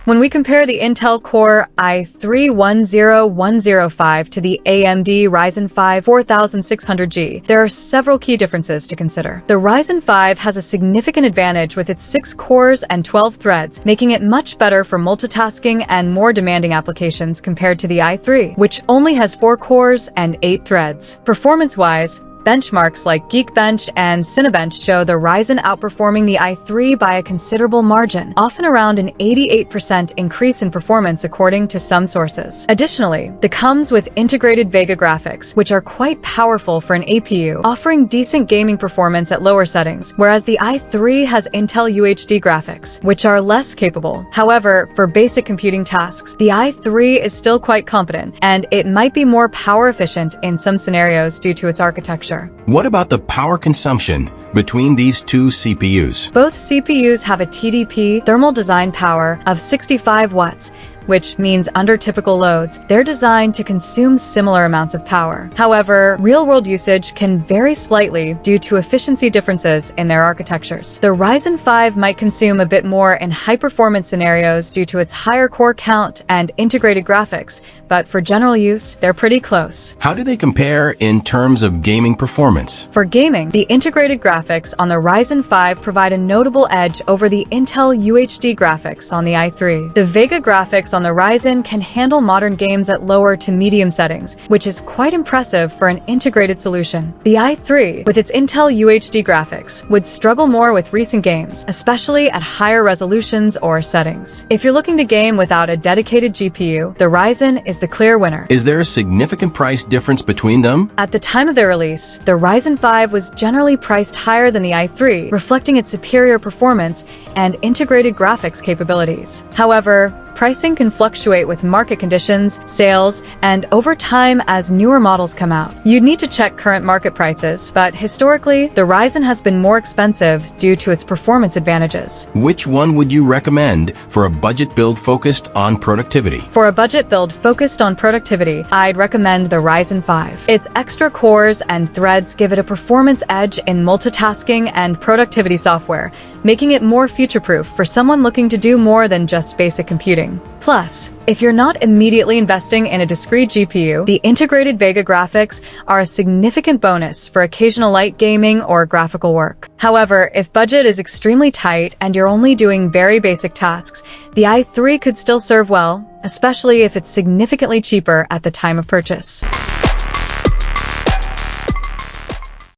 When we compare the Intel Core i3-10105 to the AMD Ryzen 5 4600G, there are several key differences to consider. The Ryzen 5 has a significant advantage with its 6 cores and 12 threads, making it much better for multitasking and more demanding applications compared to the i3, which only has 4 cores and 8 threads. Performance-wise, benchmarks like Geekbench and Cinebench show the Ryzen outperforming the i3 by a considerable margin, often around an 88% increase in performance according to some sources. Additionally, it comes with integrated Vega graphics, which are quite powerful for an APU, offering decent gaming performance at lower settings, whereas the i3 has Intel UHD graphics, which are less capable. However, for basic computing tasks, the i3 is still quite competent, and it might be more power efficient in some scenarios due to its architecture. What about the power consumption between these two CPUs? Both CPUs have a TDP thermal design power of 65 watts, which means under typical loads, they're designed to consume similar amounts of power. However, real-world usage can vary slightly due to efficiency differences in their architectures. The Ryzen 5 might consume a bit more in high-performance scenarios due to its higher core count and integrated graphics, but for general use, they're pretty close. How do they compare in terms of gaming performance? For gaming, the integrated graphics on the Ryzen 5 provide a notable edge over the Intel UHD graphics on the i3. The Vega graphics on the Ryzen can handle modern games at lower to medium settings, which is quite impressive for an integrated solution. The i3, with its Intel UHD graphics, would struggle more with recent games, especially at higher resolutions or settings. If you're looking to game without a dedicated GPU, the Ryzen is the clear winner. Is there a significant price difference between them? At the time of their release, the Ryzen 5 was generally priced higher than the i3, reflecting its superior performance and integrated graphics capabilities. However, pricing can fluctuate with market conditions, sales, and over time as newer models come out. You'd need to check current market prices, but historically, the Ryzen has been more expensive due to its performance advantages. Which one would you recommend for a budget build focused on productivity? For a budget build focused on productivity, I'd recommend the Ryzen 5. Its extra cores and threads give it a performance edge in multitasking and productivity software, making it more future-proof for someone looking to do more than just basic computing. Plus, if you're not immediately investing in a discrete GPU, the integrated Vega graphics are a significant bonus for occasional light gaming or graphical work. However, if budget is extremely tight and you're only doing very basic tasks, the i3 could still serve well, especially if it's significantly cheaper at the time of purchase.